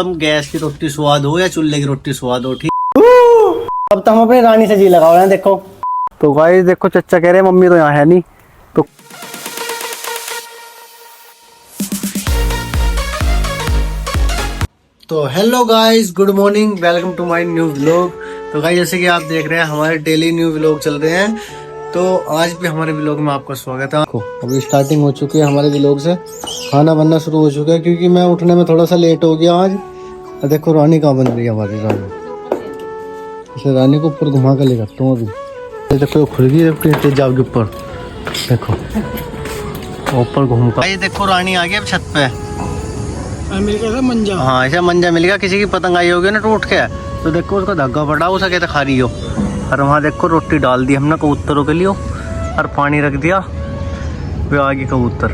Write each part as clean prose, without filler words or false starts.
हम गैस की रोटी स्वाद हो या चूल्हे की रोटी स्वाद हो, ठीक। अब तो हम अपनी रानी से जी लगा रहे हैं। देखो तो गाइस, देखो चचा कह रहे हैं मम्मी तो यहाँ है नहीं। तो hello guys, good morning, welcome to my new vlog. तो गाइस, जैसे कि आप देख रहे हैं हमारे डेली न्यू व्लॉग चल रहे हैं, तो आज भी हमारे व्लॉग में आपका स्वागत है। अभी स्टार्टिंग हो चुकी है हमारे व्लॉग से, खाना बनना शुरू हो चुका है क्योंकि मैं उठने में थोड़ा सा लेट हो गया आज। देखो रानी कहाँ बन रही है हमारी रानी, इसे रानी को ऊपर घुमा कर ले जाता हूँ। अभी देखो खुल गई तेजाब के ऊपर, देखो ऊपर घूम कर। देखो रानी आ गई अब छत पे, मिल गया मंजा। हाँ, ऐसा मंजा मिल गया। किसी की पतंग आई होगी ना टूट के, तो देखो उसका धागा पड़ा, उसे कहते खा रही हो। और वहाँ देखो रोटी डाल दी हमने कबूतरों के लिए और पानी रख दिया, वे आ गई कबूतर।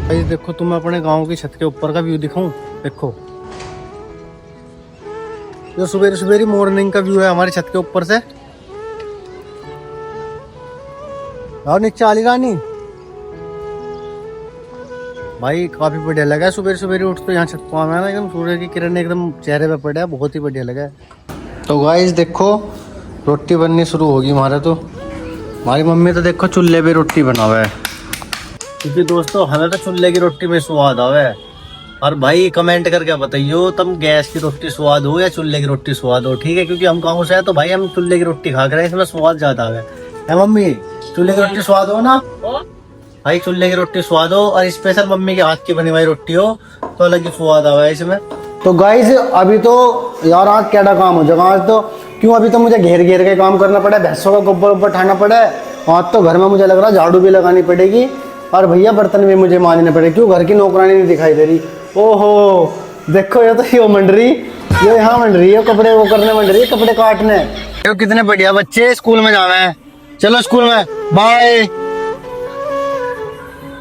भाई देखो, तुम्हें अपने गांव की छत के ऊपर का व्यू दिखाऊं। देखो जो सुबेरी सुबेरी मॉर्निंग का व्यू है हमारी छत के ऊपर से। और नीचे आली रानी भाई, काफी बढ़िया लगा सुबह सुबह उठ तो यहाँ छत पर आना, एकदम सूर्य की किरण एकदम चेहरे पे पड़ा है, बहुत ही बढ़िया लगा। तो गाइस देखो, रोटी बननी शुरू होगी हमारे। तो हमारी मम्मी तो देखो चूल्हे पे रोटी बनावे है, क्योंकि दोस्तों हमें तो चूल्हे की रोटी में स्वाद आवे। और भाई कमेंट करके बताइयो तुम गैस की रोटी स्वाद हो या चूल्हे की रोटी स्वाद हो, ठीक है। क्योंकि हम गाँव से है तो भाई हम चूल्हे की रोटी खा कर रहे हैं, इसमें स्वाद ज्यादा आवे है। मम्मी चूल्हे की रोटी स्वाद हो ना भाई, चूल्हे की रोटी स्वाद हो, और स्पेशल मम्मी के हाथ की बनी हुई रोटी हो तो अलग ही स्वाद आवा है इसमें। तो गाइस अभी तो यार आज क्या काम हो जाएगा आज तो, क्यों अभी तो मुझे घेर घेर के काम करना पड़ा है, भैंसों का गोबर वोबर उठाना पड़ा है। आज तो घर में मुझे लग रहा है झाड़ू भी लगानी पड़ेगी, और भैया बर्तन भी मुझे मांजने पड़ेगी। क्यों घर की नौकरानी नहीं दिखाई दे रही। ओहो देखो, ये तो यो मंडरी, ये यहाँ मंडरी है, कपड़े वो करने मंडरी है, कपड़े काटने। ये कितने बढ़िया बच्चे स्कूल में जाना है, चलो स्कूल में बाय।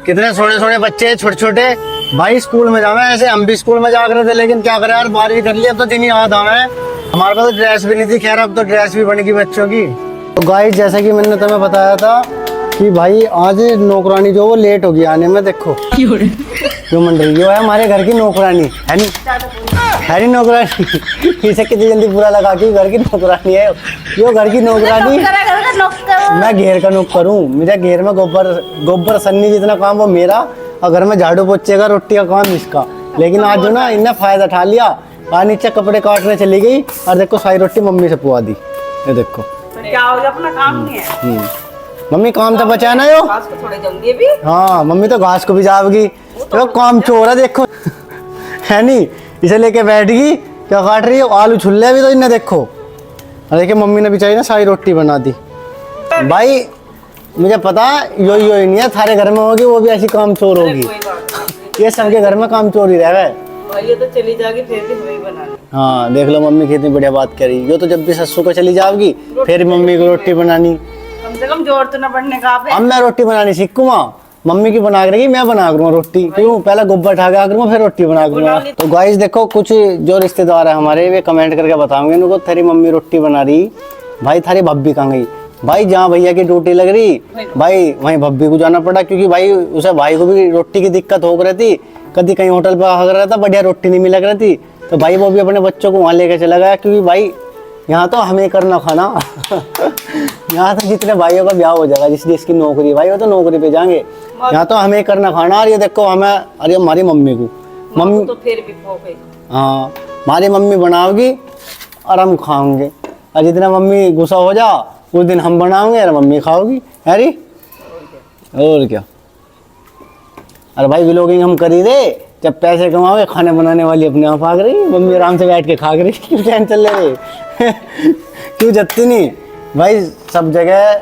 कितने सोने सोने बच्चे छोटे छोटे भाई, स्कूल में जाना है। ऐसे हम भी स्कूल में जा रहे थे, लेकिन क्या करें यार, 12वीं कर लिया, अब तो दिन ही याद आना है। हमारे पास तो ड्रेस भी नहीं थी, खैर अब तो ड्रेस भी बनेगी बच्चों की। तो गाइस जैसा कि मैंने तुम्हें बताया था कि भाई आज नौकरानी जो वो लेट होगी आने में। देखो जो मंडरी जो है हमारे घर की नौकरानी है नहीं नौकरानी इसे कितनी जल्दी बुरा लगा कि घर की नौकरानी है यो, घर की नौकरानी। मैं घेर का नौकर करूँ, मेरा घेर में गोबर सन्नी जितना काम वो मेरा, और घर में झाड़ू पोछे का रोटी का काम इसका। लेकिन आज जो ना इनने फायदा उठा लिया, आज नीचे कपड़े काटने चली गई, और देखो सारी रोटी मम्मी से पुआ दी। ये देखो क्या हो गया, अपना काम नहीं है। मम्मी काम तो बचा ना यो, घास को थोड़े जल्दी भी। हाँ मम्मी तो घास को भी जाओगी, तो काम चोर है देखो है नहीं, इसे लेके बैठ गई। क्या काट रही है, आलू छुल्ले भी तो इन्हें देखो। और देखिए मम्मी ने बेचारी ना सारी रोटी बना दी। भाई मुझे पता यो ही नहीं है, थारे घर में होगी वो भी ऐसी काम चोर होगी। ये सबके घर में काम चोर ही रह गए। ये तो चली जाएगी फिर भी वही बनानी। हाँ देख लो मम्मी कितनी बढ़िया बात करी। यो तो जब भी ससुर को चली जाओगी फिर मम्मी को रोटी बनानी, कम से कम जोर तो ना बढ़ने का। अब मैं रोटी बनानी सीखूंगा, मम्मी की बना करेगी, मैं बना करूँगा रोटी। क्यों पहले गोबर उठा के करूँगा फिर रोटी बना करूँगा। तो गाइस देखो, कुछ जो रिश्तेदार है हमारे वे कमेंट करके बताओगे इनको, तेरी मम्मी रोटी बना रही भाई, थारी भब्बी कहाँ गई। भाई जहाँ भैया की ड्यूटी लग रही भाई वहीं भब्बी को जाना पड़ा, क्योंकि भाई उसे भाई को भी रोटी की दिक्कत हो रही थी। कभी कहीं होटल पर आ रहा था, बढ़िया रोटी नहीं मिला रही थी, तो भाई वो भी अपने बच्चों को वहाँ लेके चला गया। क्योंकि भाई यहाँ तो हमें करना खाना यहाँ तो जितने भाइयों का ब्याह हो जाएगा, जिसकी नौकरी भाई वो तो नौकरी पे जाएंगे, यहाँ तो हमें करना खाना। और ये देखो हमें, अरे हमारी मम्मी को मम्मी तो फिर भी हाँ हमारी मम्मी बनाओगी और हम खाओगे, और जितना मम्मी गुस्सा हो जा उस दिन हम बनाओगे और मम्मी खाओगी। अरे और क्या, अरे भाई व्लॉगिंग हम करी दे, जब पैसे कमाओगे खाने बनाने वाली अपने आप आ गई, मम्मी आराम से बैठ के खा गई। क्यों टेंशन ले रहे क्यों जत्ती नहीं भाई, सब जगह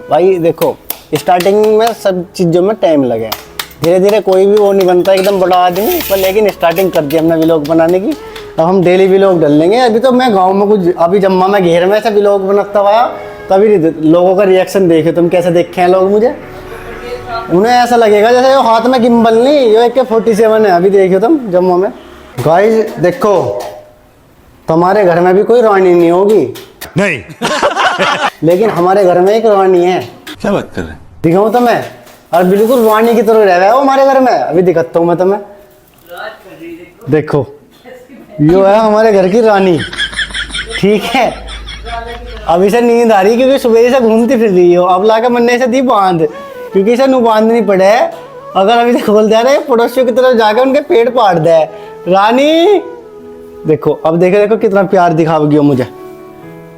भाई देखो स्टार्टिंग में सब चीज़ों में टाइम लगे, धीरे धीरे कोई भी वो नहीं बनता एकदम बड़ा आदमी, पर लेकिन स्टार्टिंग कर दी हमने व्लॉग बनाने की। अब हम डेली व्लॉग डालेंगे। अभी तो मैं गांव में कुछ, अभी जब मैं घेर में से व्लॉग बनाता हुआ तभी लोगों का रिएक्शन देखे तुम, कैसे देखे हैं लोग मुझे। उन्हें ऐसा लगेगा जैसे वो हाथ में गिम्बल नहीं, ये AK-47 है। अभी देखियो तुम जम्मू में। गाइस देखो, तुम्हारे घर में भी कोई रानी नहीं होगी नहीं लेकिन हमारे घर में एक रानी है। क्या बात कर रहे हैं? दिखाऊं तुम्हें, और बिल्कुल रानी की तरह रह रहा है वो हमारे घर में। अभी दिखाता हूँ मैं तुम्हें, देखो यो है हमारे घर की रानी, ठीक है। अब इसे नींद आ रही क्योंकि सुबह से घूमती फिर रही हो। अब लाकर मन्ने से दी बांध, क्योंकि इसे नु बांध नहीं पड़े। अगर अभी से खोल दे रहे पड़ोसियों की तरफ जाकर उनके पेट पाड़ दे। रानी देखो, अब देखो देखो कितना प्यार दिखाओगी वो मुझे।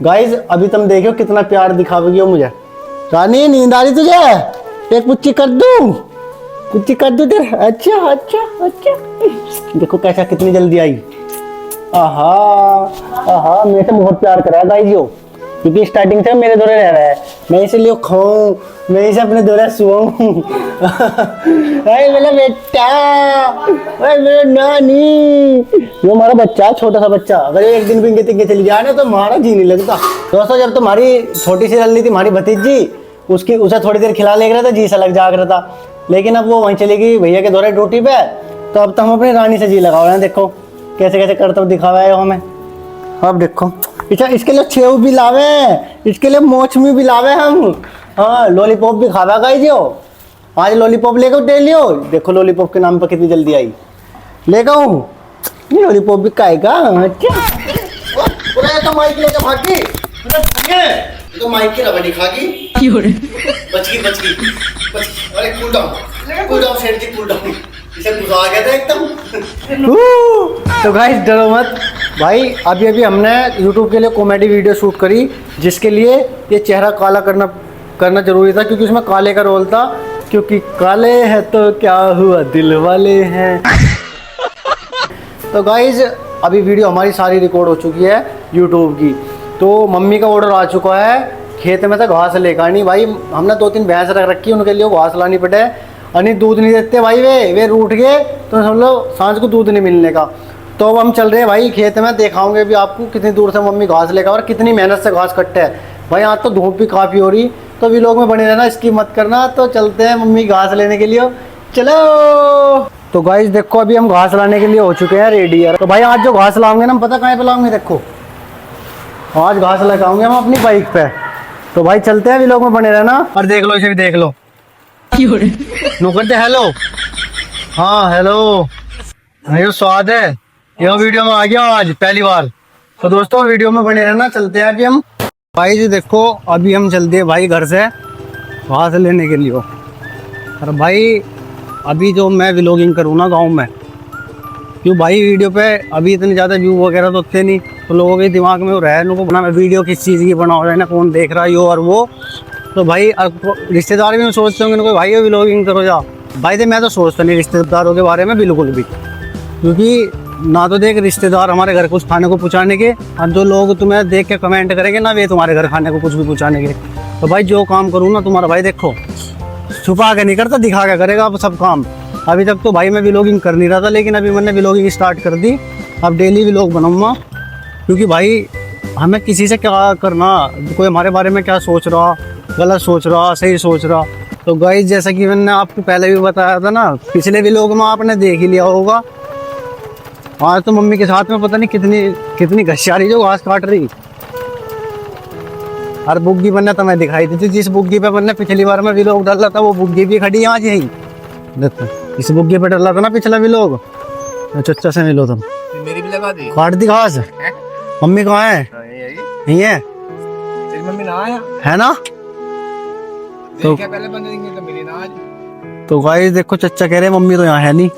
गाइस अभी तुम देखो कितना प्यार दिखाओगी वो मुझे। रानी नींद आ रही तुझे? एक पुच्ची कर दूं? पुच्ची कर दूं तेरे? अच्छा अच्छा अच्छा, देखो कैसा कितनी जल्दी आई। आहा आहा, मेरे से बहुत प्यार कर रहा है गाइस यो, क्योंकि स्टार्टिंग से मेरे दौरे रह रहा है। मैं इसीलिए खाऊं, मैं इसे अपने दौरे सुआऊं। अरे मेरा बेटा, अरे मेरा नानी, वो हमारा बच्चा, छोटा सा बच्चा। अगर एक दिन भी इंगे तिंगे चली जाए ना तो हमारा जी नहीं लगता। दोस्तों जब तुम्हारी छोटी सी रही थी हमारी भतीजी, उसे थोड़ी देर खिला ले रहा था, जी सा लग जाग रहा था। लेकिन अब वो वहीं चली गई भैया के दौरे ड्यूटी पे, तो अब तो हम अपनी रानी से जी लगा रहे हैं। देखो कैसे कैसे करता हूँ, दिखावा है हमें। अब देखो अच्छा, इसके लिए सेव भी लावे, इसके लिए मौसमी भी लावे हम। हाँ लॉलीपॉप भी खावा गाई जो, आज लॉलीपॉप लेकर दे लियो। देखो लॉलीपॉप के नाम पर कितनी जल्दी आई। लेगा हूँ ये लॉलीपॉप भी खाएगा। अच्छा तो माइक लेकर भागी, तो माइक की रबड़ी खागी। बच गई। अरे कूल डाउन सेठ जी, कूल डाउन। इसे गुस्सा आ गया था एकदम। तो गाइस डरो मत भाई, अभी हमने YouTube के लिए कॉमेडी वीडियो शूट करी, जिसके लिए ये चेहरा काला करना जरूरी था, क्योंकि उसमें काले का रोल था। क्योंकि काले हैं तो क्या हुआ, दिल वाले हैं। तो गाइस अभी वीडियो हमारी सारी रिकॉर्ड हो चुकी है YouTube की। तो मम्मी का ऑर्डर आ चुका है, खेत में से घास लेकर आनी। भाई हमने 2-3 भैंस रख रखी है, उनके लिए घास लानी पड़े। अनि दूध नहीं देते भाई, वे रूठ गए तो समझ लो सांझ को दूध नहीं मिलने का। तो अब हम चल रहे हैं भाई खेत में, दिखाऊंगे भी आपको कितनी दूर से मम्मी घास लेकर और कितनी मेहनत से घास कटते हैं। भाई आज तो धूप भी काफ़ी हो रही, तो व्लॉग में बने रहना, इसकी मत करना। तो चलते हैं मम्मी घास लेने के लिए, चलो। तो गाइस देखो अभी हम घास लाने के लिए हो चुके हैं रेडी यार। तो भाई आज जो घास लाऊंगे ना, हम पता कहाँ पे लाऊंगे, देखो आज घास लगाऊंगे हम अपनी बाइक पे। तो भाई चलते हैं, व्लॉग में बने रहना। और देख लो इसे भी देख लो, नो करते हेलो। हाँ हेलो, ये स्वाद है, ये वीडियो में आ गया आज पहली बार। तो दोस्तों वीडियो में बने रहना, चलते हैं अभी हम। भाई जी देखो अभी हम चलते हैं भाई घर से घास लेने के लिए। और भाई अभी जो मैं व्लॉगिंग करूँ ना गाँव में, क्यों भाई वीडियो पे अभी इतने ज़्यादा व्यू वगैरह तो होते नहीं, तो लोगों के दिमाग में रहे उनको बना, मैं वीडियो किस चीज़ की बना रहा है ना, कौन देख रहा है यो और वो। तो भाई रिश्तेदार भी सोचते होंगे कोई भाई व्लॉगिंग करो जा। भाई तो मैं तो सोचता नहीं रिश्तेदारों के बारे में बिल्कुल भी, क्योंकि ना तो देख रिश्तेदार हमारे घर कुछ खाने को पहुँचाने के, और जो लोग तुम्हें देख के कमेंट करेंगे ना, वे तुम्हारे घर खाने को कुछ भी पहुँचाने के। तो भाई जो काम करूँ ना तुम्हारा भाई देखो छुपा के नहीं करता, दिखा के करेगा अब सब काम। अभी तक तो भाई मैं व्लॉगिंग कर नहीं रहा था, लेकिन अभी मैंने व्लॉगिंग स्टार्ट कर दी। अब डेली व्लॉग बनाऊँगा, क्योंकि भाई हमें किसी से क्या करना, कोई हमारे बारे में क्या सोच रहा, गलत सोच रहा, सही सोच रहा। तो गाइस जैसा कि मैंने आपको पहले भी बताया था ना, पिछले व्लॉग में आपने देख ही लिया होगा। आज तो मम्मी के साथ में पता नहीं कितनी घसियारी जो घास काट रही। हर बुग्गी बनने तो मैं दिखाई दी थी, जिस बुग्गी पे मैंने पिछली बार में व्लॉग डाला था वो बुग्गी भी खड़ी आज यहीं। देखो इस बुग्गी पे डाला था ना पिछला व्लॉग, चच्चा से मिलो तुम, मेरी भी लगा दी। काट दी घास। मम्मी कहाँ है? नहीं है, तेरी मम्मी ना आया है ना? तो क्या पहले बंद देंगे तो मिली ना आज। तो गाइस देखो चच्चा कह रहे मम्मी तो यहाँ है नहीं,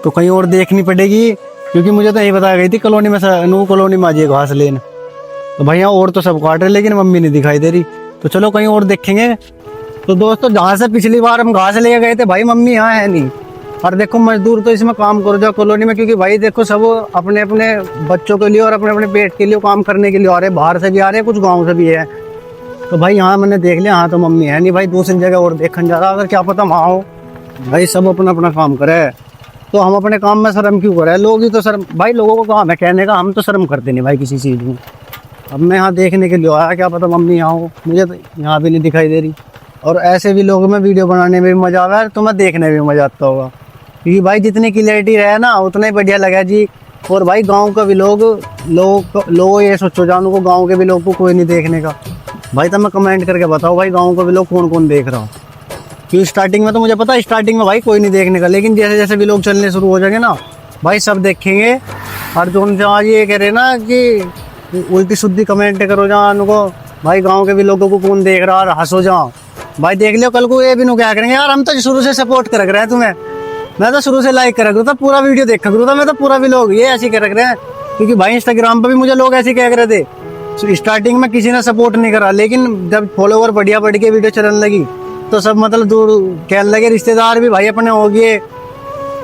तो कहीं और देखनी पड़ेगी, क्योंकि मुझे तो यही बताया गई थी कॉलोनी में, नू कॉलोनी में आ जाइए घास लेने। तो भैया और तो सब काट रहे, लेकिन मम्मी नहीं दिखाई दे रही। तो चलो कहीं और देखेंगे। तो दोस्तों जहाँ से पिछली बार हम घास ले गए थे भाई मम्मी यहाँ है नहीं। और देखो मजदूर तो इसमें काम कर जाओ कॉलोनी में, क्योंकि भाई देखो सब अपने अपने बच्चों के लिए और अपने अपने पेट के लिए काम करने के लिए आ रहे, बाहर से भी आ रहे, कुछ गाँव से भी है। तो भाई यहाँ मैंने देख लिया, हाँ तो मम्मी है नहीं। भाई दूसरी जगह और देखने जा रहा, अगर क्या पता वहाँ हो। भाई सब अपना अपना काम करे, तो हम अपने काम में शर्म क्यों करें? लोग ही तो शर्म, भाई लोगों को काम है कहने का, हम तो शर्म करते नहीं भाई किसी चीज़ में। अब मैं यहाँ देखने के लिए आया, क्या पता मम्मी यहाँ हो, मुझे तो यहाँ भी नहीं दिखाई दे रही। और ऐसे भी लोगों में वीडियो बनाने में भी मज़ा आ रहा है, तुम्हें देखने में भी मज़ा आता होगा, क्योंकि भाई जितनी क्लियरिटी रहे ना उतना ही बढ़िया लगा जी। और भाई गाँव का भी लोग ये सोचो जानू को, गाँव के भी लोग को कोई नहीं देखने का। भाई तो मैं कमेंट करके बताओ भाई गाँव का भी लोग कौन कौन देख रहा हूँ, क्योंकि स्टार्टिंग में तो मुझे पता है स्टार्टिंग में भाई कोई नहीं देखने का, लेकिन जैसे जैसे भी लोग चलने शुरू हो जाएंगे ना भाई सब देखेंगे। और जो उनसे आज ये कह रहे ना कि उल्टी सुद्धी कमेंट करो जहाँ उनको, भाई गांव के भी लोगों को कौन देख रहा है, हंसो जाओ भाई, देख लियो कल को ये भी नु क्या करेंगे यार, हम तो शुरू से सपोर्ट कर रहे हैं तुम्हें, मैं तो शुरू से लाइक कर रहा था, पूरा वीडियो देखा करूँ था मैं तो, पूरा भी लोग ये ऐसे कर रहे हैं, क्योंकि भाई इंस्टाग्राम पर भी मुझे लोग ऐसे कह रहे थे, स्टार्टिंग में किसी ने सपोर्ट नहीं करा, लेकिन जब फॉलोवर बढ़िया बढ़ के वीडियो चलने लगी तो सब मतलब दूर कहने लगे, रिश्तेदार भी भाई अपने हो गए,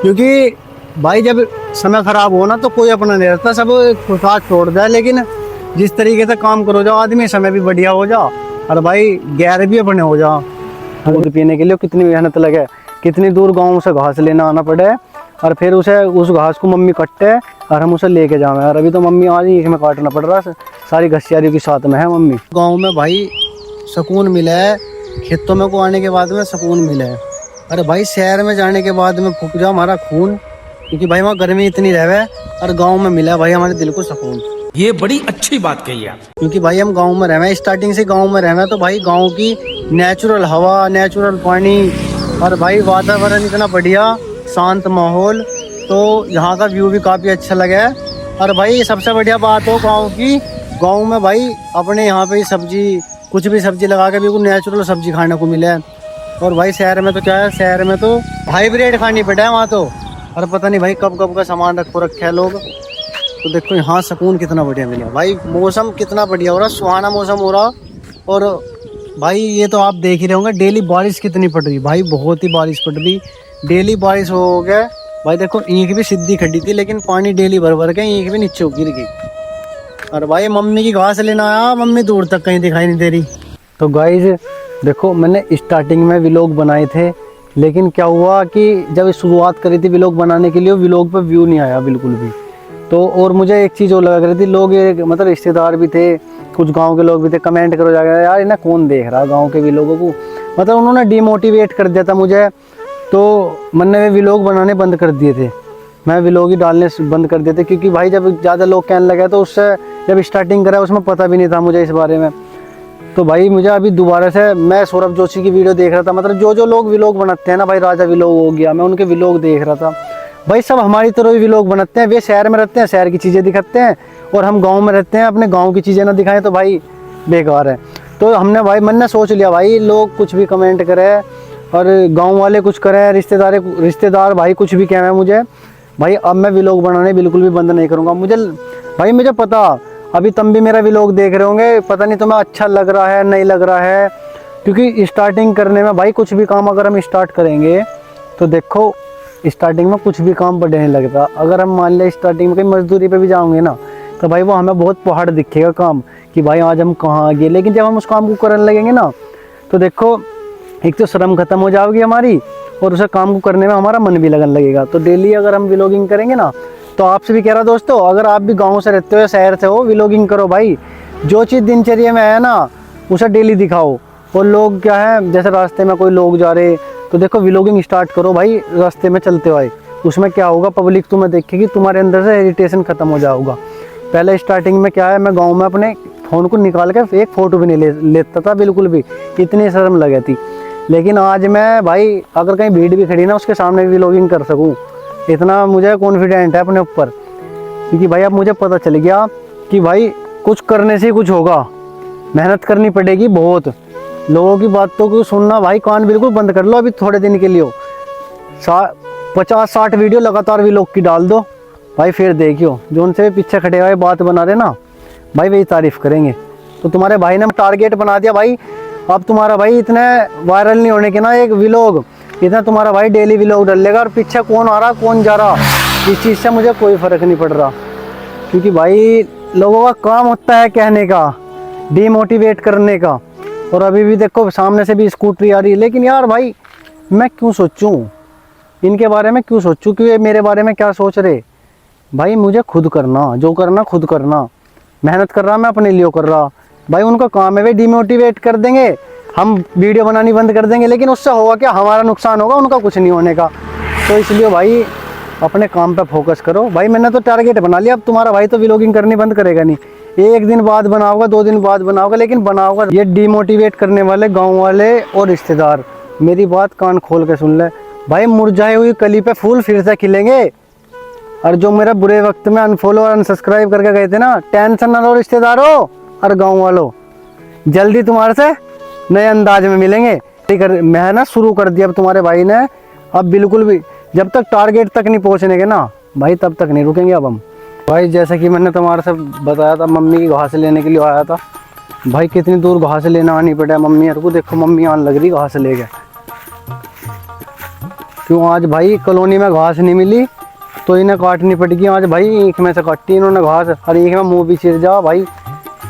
क्योंकि भाई जब समय खराब हो ना तो कोई अपना नहीं रहता, सब साथ छोड़ जाए, लेकिन जिस तरीके से काम करो जाओ आदमी, समय भी बढ़िया हो जाओ और भाई गैर भी अपने हो जाओ। दूध पीने के लिए कितनी मेहनत लगे, कितनी दूर गाँव से घास लेना आना पड़े, और फिर उस घास को मम्मी कटते और हम उसे लेके जावे, और अभी तो मम्मी आज ही में काटना पड़ रहा है, सारी घसियारी के साथ में है मम्मी। गाँव में भाई सुकून मिला है, खेतों में को आने के बाद में सुकून मिला है, अरे भाई शहर में जाने के बाद में फूक जाओ हमारा खून, क्योंकि भाई वहाँ गर्मी इतनी रहे, और गांव में मिला भाई हमारे दिल को सुकून। ये बड़ी अच्छी बात कही आप, क्योंकि भाई हम गांव में रहे, स्टार्टिंग से गांव में रहे, तो भाई गांव की नेचुरल हवा, नेचुरल पानी, और भाई वातावरण इतना बढ़िया शांत माहौल, तो यहाँ का व्यू भी काफ़ी अच्छा लगा है। और भाई सबसे बढ़िया बात हो गाँव की, गाँव में भाई अपने यहाँ पे सब्जी, कुछ भी सब्जी लगा के बिल्कुल नेचुरल सब्जी खाने को मिले है। और भाई शहर में तो क्या है, शहर में तो हाइब्रिड खानी पड़ा है वहाँ तो, और पता नहीं भाई कब कब का सामान रखे है लोग। तो देखो यहाँ सुकून कितना बढ़िया मिला भाई, मौसम कितना बढ़िया हो रहा, सुहाना मौसम हो रहा। और भाई ये तो आप देख ही रहे होंगे डेली बारिश कितनी पड़ रही भाई, बहुत ही बारिश पड़ रही, डेली बारिश हो गया भाई। देखो ईंख भी सीधी खड़ी थी, लेकिन पानी डेली भर भर के ईंख भी नीचे गिर गई। और भाई मम्मी की घास लेना आया, मम्मी दूर तक कहीं दिखाई नहीं दे रही। तो गाइज देखो मैंने स्टार्टिंग में व्लॉग बनाए थे, लेकिन क्या हुआ कि जब शुरुआत करी थी व्लॉग बनाने के लिए, व्लॉग पे व्यू नहीं आया बिल्कुल भी। तो और मुझे एक चीज़ और लगा रही थी, लोग ये मतलब रिश्तेदार भी थे, कुछ गांव के लोग भी थे, कमेंट करो जाकर यार इन्हें कौन देख रहा गांव के व्लॉगों को, मतलब उन्होंने डिमोटिवेट कर दिया था मुझे। तो मैंने वे व्लॉग बनाने बंद कर दिए थे, मैं व्लॉग ही डालने बंद कर दिए थे, क्योंकि भाई जब ज़्यादा लोग कहने लगे तो उससे जब स्टार्टिंग करा उसमें पता भी नहीं था मुझे इस बारे में। तो भाई मुझे अभी दोबारा से, मैं सौरभ जोशी की वीडियो देख रहा था, मतलब जो लोग व्लॉग बनाते हैं ना भाई, राजा व्लॉग हो गया, मैं उनके व्लॉग देख रहा था भाई, सब हमारी तरह ही व्लॉग बनाते हैं। वे शहर में रहते हैं, शहर की चीज़ें दिखाते हैं, और हम गांव में रहते हैं, अपने गांव की चीज़ें ना दिखाएं तो भाई बेकार है। तो हमने भाई मैंने सोच लिया भाई लोग कुछ भी कमेंट करें और गाँव वाले कुछ करें, रिश्तेदार भाई कुछ भी कहें मुझे, भाई अब मैं व्लॉग बनाने बिल्कुल भी बंद नहीं करूँगा। मुझे पता अभी तुम भी मेरा व्लॉग देख रहे होंगे, पता नहीं तुम्हें अच्छा लग रहा है नहीं लग रहा है, क्योंकि स्टार्टिंग करने में भाई कुछ भी काम अगर हम स्टार्ट करेंगे तो देखो स्टार्टिंग में कुछ भी काम बढ़िया नहीं लगता। अगर हम मान लिया स्टार्टिंग में कहीं मजदूरी पे भी जाओगे ना तो भाई वो हमें बहुत पहाड़ दिखेगा काम, कि भाई आज हम कहाँ आ गए, लेकिन जब हम उस काम को करने लगेंगे ना तो देखो एक तो शर्म खत्म हो जाएगी हमारी, और उसे काम को करने में हमारा मन भी लगने लगेगा। तो डेली अगर हम व्लॉगिंग करेंगे ना, तो आपसे भी कह रहा दोस्तों, अगर आप भी गाँव से रहते हो या शहर से हो, व्लॉगिंग करो भाई, जो चीज़ दिनचर्या में है ना उसे डेली दिखाओ। और लोग क्या है, जैसे रास्ते में कोई लोग जा रहे तो देखो व्लॉगिंग स्टार्ट करो भाई, रास्ते में चलते हुए, उसमें क्या होगा, पब्लिक तुम्हें देखेगी, तुम्हारे अंदर से इरिटेशन खत्म हो जाएगा। पहले स्टार्टिंग में क्या है, मैं गांव में अपने फ़ोन को निकाल के एक फ़ोटो भी नहीं लेता था बिल्कुल भी, इतनी शर्म लगी थी। लेकिन आज मैं भाई अगर कहीं भीड़ भी खड़ी ना उसके सामने भी व्लॉगिंग कर सकूँ, इतना मुझे कॉन्फिडेंट है अपने ऊपर, क्योंकि भाई अब मुझे पता चल गया कि भाई कुछ करने से कुछ होगा, मेहनत करनी पड़ेगी बहुत। लोगों की बातों को सुनना भाई कान बिल्कुल बंद कर लो अभी थोड़े दिन के लिए, 50-60 वीडियो लगातार व्लॉग की डाल दो भाई, फिर देखियो जो उनसे पीछे खड़े हुए बात बना रहे ना भाई वही तारीफ करेंगे। तो तुम्हारे भाई ने टारगेट बना दिया भाई, अब तुम्हारा भाई इतने वायरल नहीं होने के ना एक व्लॉग, इतना तुम्हारा भाई डेली व्लॉग डालेगा, और पीछे कौन आ रहा कौन जा रहा इस चीज़ से मुझे कोई फ़र्क नहीं पड़ रहा, क्योंकि भाई लोगों का काम होता है कहने का, डीमोटिवेट करने का। और अभी भी देखो सामने से भी स्कूटरी आ रही है, लेकिन यार भाई मैं क्यों सोचूं इनके बारे में, क्यों सोचूं कि ये मेरे बारे में क्या सोच रहे। भाई मुझे खुद करना, जो करना खुद करना, मेहनत कर रहा मैं अपने लिए कर रहा भाई, उनका काम है वे डिमोटिवेट कर देंगे, हम वीडियो बनानी बंद कर देंगे, लेकिन उससे होगा क्या, हमारा नुकसान होगा, उनका कुछ नहीं होने का। तो इसलिए भाई अपने काम पे फोकस करो भाई। मैंने तो टारगेट बना लिया, अब तुम्हारा भाई तो व्लॉगिंग करनी बंद करेगा नहीं, एक दिन बाद बनाओगा, 2 दिन बाद बनाओगा, लेकिन बनाओगा। ये डिमोटिवेट करने वाले गांव वाले और रिश्तेदार मेरी बात कान खोल के सुन ले भाई, मुरझाई हुई कली पे फूल फिर से खिलेंगे, और जो मेरा बुरे वक्त में अनफॉलो और अनसब्सक्राइब करके गए थे ना, टेंशन ना लो रिश्तेदारों और गाँव वालों, जल्दी तुम्हारे से नए अंदाज में मिलेंगे। मैं ना शुरू कर दिया अब तुम्हारे भाई ने, अब बिल्कुल भी जब तक टारगेट तक नहीं पहुंचने के ना भाई तब तक नहीं रुकेंगे अब हम। भाई जैसे कि मैंने तुम्हारे से बताया था, मम्मी की घास लेने के लिए आया था भाई, कितनी दूर घास लेना आनी पड़ा मम्मी यार को। देखो मम्मी आने लग रही घास लेके, क्यों आज भाई कॉलोनी में घास नहीं मिली तो इन्हें काटनी पड़ेगी आज भाई। ईख में से काटी इन्होंने घास, और ईख में मुँह भी चिर जा भाई।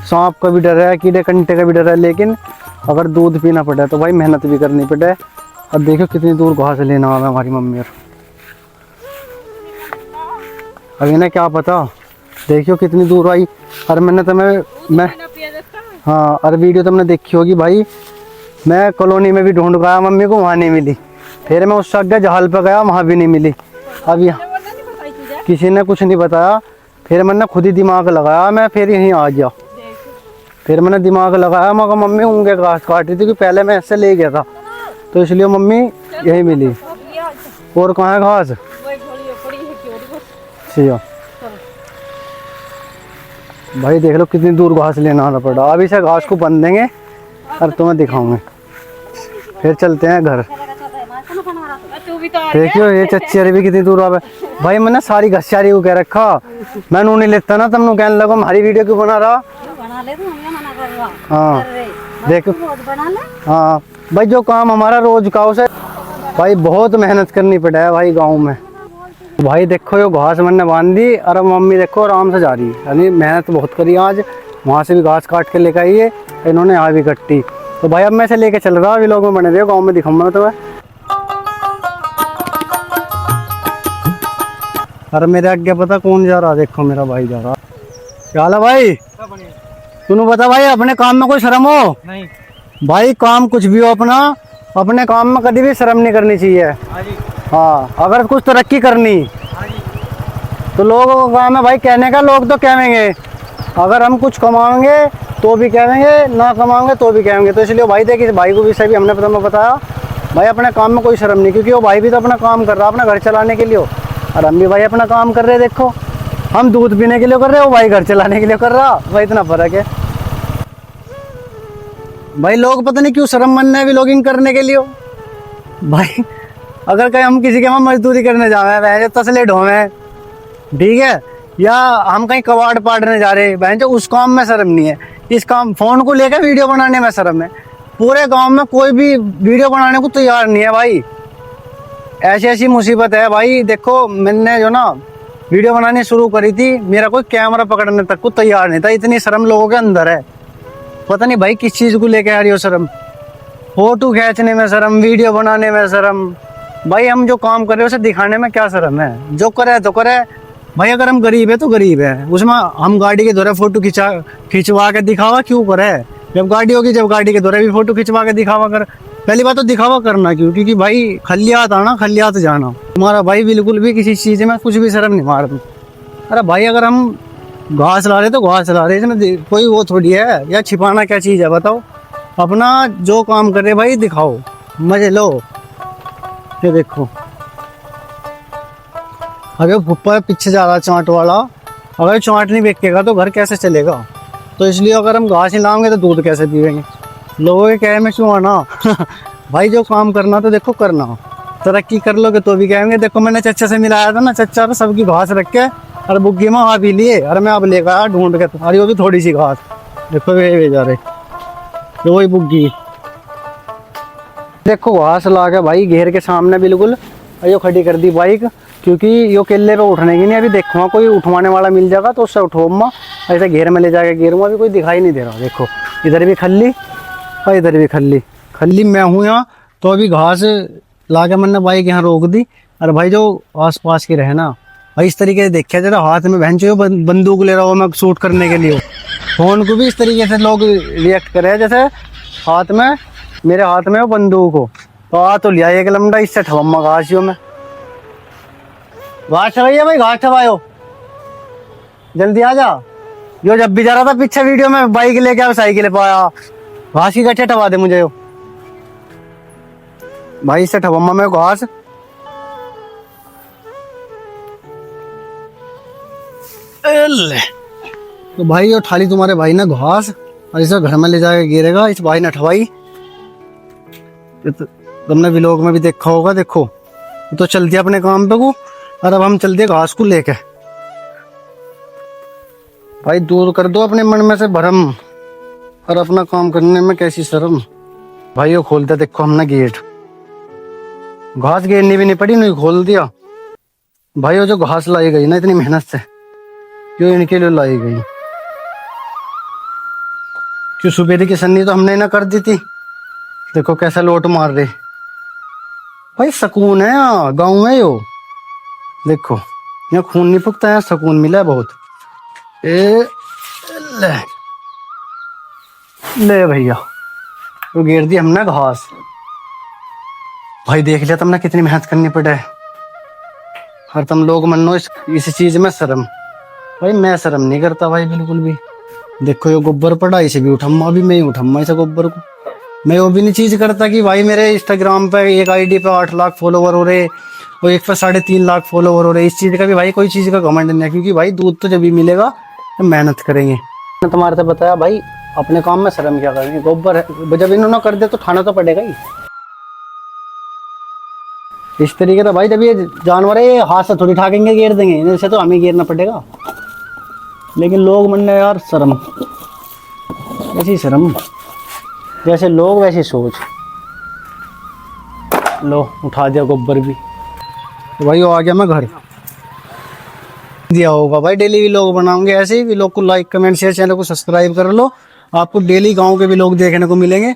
सांप का भी डर है, कीड़े कंटे का भी डर है, लेकिन अगर दूध पीना पड़े तो भाई मेहनत भी करनी पड़े। अब देखो कितनी दूर घास लेना आ हमारी मम्मी और अब इन्हें क्या पता, देखियो कितनी दूर आई। और मैंने तो मैं हाँ, और वीडियो तुमने देखी होगी भाई, मैं कॉलोनी में भी ढूंढ गया मम्मी को, वहाँ नहीं मिली। फिर मैं उस जगह जहाल पर गया, वहाँ भी नहीं मिली। अब यहाँ किसी ने कुछ नहीं बताया, फिर मैंने खुद ही दिमाग लगाया, मैं फिर यहीं आ गया। फिर मैंने दिमाग लगाया, मगर मम्मी उनके घास काट रही थी कि पहले मैं ऐसे ले गया था, तो इसलिए मम्मी यहीं मिली। और कहाँ है घास? ठीक भाई देख लो कितनी दूर घास लेना आना पड़ा। अब इसे घास को बंद देंगे और तुम्हें दिखाऊंगे, फिर चलते हैं घर। देखियो ये चच्चर भी कितनी दूर आवे भाई। मैंने सारी घसियारी को कह रखा, मैं नहीं लेता ना, तुम कहने लगो हमारी वीडियो क्यों बना रहा। हाँ देखो, हाँ भाई जो काम हमारा रोज का उसे भाई बहुत मेहनत करनी पड़ा है भाई गाँव में। भाई देखो ये घास मैंने बांध दी, और अब मम्मी देखो आराम से जा रही है, यानी मेहनत बहुत करी आज। वहाँ से भी घास काट के लेकर आई है, इन्होंने यहाँ भी कट्टी। तो भाई अब मैं से लेके चल रहा, अभी लोग में बने रहे, गाँव में दिखाऊंगा मैं तुम्हें। अरे मेरे आगे पता कौन जा रहा, देखो मेरा भाई जा रहा। क्या हाल है भाई? तूने बता भाई, अपने काम में कोई शर्म हो? नहीं भाई काम कुछ भी हो अपना, अपने काम में कभी भी शर्म नहीं करनी चाहिए। हाँ अगर कुछ तरक्की करनी तो लोगों का काम है भाई कहने का, लोग तो कहेंगे। अगर हम कुछ कमाएंगे तो भी कहेंगे, ना कमाएंगे तो भी कहेंगे। तो इसलिए भाई देखिए, भाई को भी सही हमने बताया भाई अपने काम में कोई शर्म नहीं, क्योंकि वो भाई भी तो अपना काम कर रहा है अपना घर चलाने के लिए, और हम भी भाई अपना काम कर रहे हैं। देखो हम दूध पीने के लिए कर रहे हैं, वो भाई घर चलाने के लिए कर रहा, भाई इतना फर्क है। भाई लोग पता नहीं क्यों शर्म मन है व्लॉगिंग करने के लिए भाई। अगर कहीं हम किसी के वहाँ मजदूरी करने जावे, वह तसले ढोवे, ठीक है, या हम कहीं कबाड़ पाड़ने जा रहे बहन, जो उस काम में शर्म नहीं है। इस काम फोन को लेकर वीडियो बनाने में शर्म है। पूरे गांव में कोई भी वीडियो बनाने को तैयार नहीं है भाई। ऐसी ऐसी मुसीबत है भाई। देखो मैंने जो ना वीडियो बनानी शुरू करी थी, मेरा कोई कैमरा पकड़ने तक को तैयार नहीं था। इतनी शर्म लोगों के अंदर है, पता नहीं भाई किस चीज को लेके आ रही हो शर्म। फोटो खींचने में शर्म, वीडियो बनाने में शर्म। भाई हम जो काम कर रहे हैं उसे दिखाने में क्या शर्म है? जो करे तो करे भाई। अगर हम गरीब है तो गरीब है, उसमें हम गाड़ी के द्वारा फोटो खिंचवा के दिखावा क्यों करे? जब गाड़ी होगी, जब गाड़ी के द्वारा भी फोटो खिंचवा के दिखावा कर। पहली बात तो दिखावा करना क्यों? क्योंकि भाई खलियात आना, खलियात जाना। तुम्हारा भाई बिल्कुल भी किसी चीज में कुछ भी शर्म नहीं मारता। अरे भाई अगर हम घास ला रहे तो घास ला रहे, इसमें कोई वो थोड़ी है, या छिपाना क्या चीज है बताओ। अपना जो काम कर रहे भाई दिखाओ, मजे लो। ये देखो अगर फुप्पा पीछे जा रहा चाट वाला, अगर चाट नहीं बेचेगा तो घर कैसे चलेगा? तो इसलिए अगर हम घास ही लाएंगे तो दूध कैसे पीएंगे? लोगों के कहे में क्यों आना भाई जो काम करना तो देखो करना, तरक्की कर लोगे तो भी कहेंगे। देखो मैंने चच्चा से मिलाया था ना, चच्चा तो सबकी घास रख के और बुग्गी में आ भी लिए, और मैं अब लेकर आया ढूंढ के। अरे वो भी थोड़ी सी घास, देखो वे जा रहे, तो वही बुग्गी। देखो घास ला के भाई घेर के सामने बिल्कुल यो खड़ी कर दी बाइक, क्योंकि यो केले पे उठने की नहीं। अभी देखो कोई उठवाने वाला मिल जाएगा तो उससे उठवा, ऐसे घेर में ले जाके घेरूँगा। अभी कोई दिखाई नहीं दे रहा। देखो इधर भी खल्ली और इधर भी खल्ली, खल्ली मैं हूँ यहाँ। तो अभी घास ला के मैंने बाइक यहाँ रोक दी। और भाई जो आस पास के रहे ना भाई, इस तरीके से देखा जरा, हाथ में बहन जो बंदूक ले रहा हो मैं शूट करने के लिए, फोन को भी इस तरीके से लोग रिएक्ट करे जैसे हाथ में, मेरे हाथ में वो बंदूक हो। तो आ तो लिया एक लमडा, इससे ठवम्मा घासियों में। घास ठवाइए भाई, घास ठवाओ, जल्दी आ जा। जो जब भी जा रहा था पीछे वीडियो में बाइक लेके आओ, साइकिल पे आया, घास की गठे ठवा दे मुझे भाई, इससे ठवम्मा में घास। ले। तो भाई ये थाली तुम्हारे भाई ने घास और इसे घर में ले जाके गिरेगा, इस भाई ने ठवाई। ये तो तुमने व्लॉग में भी देखा होगा। देखो ये तो चल दिया अपने काम पे को, और अब हम चल दिए घास को लेके। भाई दूर कर दो अपने मन में से भरम, और अपना काम करने में कैसी शर्म। भाई वो खोलते देखो हमने गेट, घास घेरनी भी नहीं पड़ी, नहीं खोल दिया। भाई वो जो घास लाई गई ना इतनी मेहनत से, क्यों इनके लिए लाई गई, क्यों सुबेरी की सन्नी तो हमने ना कर दी थी। देखो कैसा लोट मार रहे। भाई सुकून है यहाँ गाँव में। यो देखो यहाँ खून नहीं फूकता, यहाँ सुकून मिला है बहुत। ए ले, ले भैया वो घेर दी हमने घास। भाई देख लिया तुमने कितनी मेहनत करनी पड़े, और तुम लोग मनो इस चीज में शर्म। भाई मैं शर्म नहीं करता भाई बिल्कुल भी। देखो ये गोबर पड़ा, इसे भी उठम्मा, भी मैं ही उठम्मा इसे गोबर को। मैं वो भी नहीं चीज करता कि भाई मेरे इंस्टाग्राम पे एक आईडी पे 8 लाख फॉलोवर हो रहे और एक पे 3.5 लाख फॉलोवर हो रहे। इस चीज का भी भाई कोई चीज का घमंड नहीं है, क्योंकि भाई दूध तो जब भी मिलेगा तो मेहनत करेंगे। मैंने तुम्हारे से बताया भाई अपने काम में शर्म क्या करेंगे। गोबर है, जब इन्होंने कर दे तो खाना तो पड़ेगा ही। इस तरीके से भाई जब ये जानवर है हाथ से थोड़ी ठाकेंगे घेर देंगे, इनसे तो हमें घेरना पड़ेगा। लेकिन लोग मन ने यार शर्म, ऐसी शर्म, जैसे लोग वैसी सोच। लो उठा दिया गोबर भी। तो भाई वो आ गया मैं घर दिया होगा। भाई डेली व्लॉग बनाऊंगे ऐसे ही। व्लॉग को लाइक कमेंट शेयर, चैनल को सब्सक्राइब कर लो, आपको डेली गांव के व्लॉग देखने को मिलेंगे।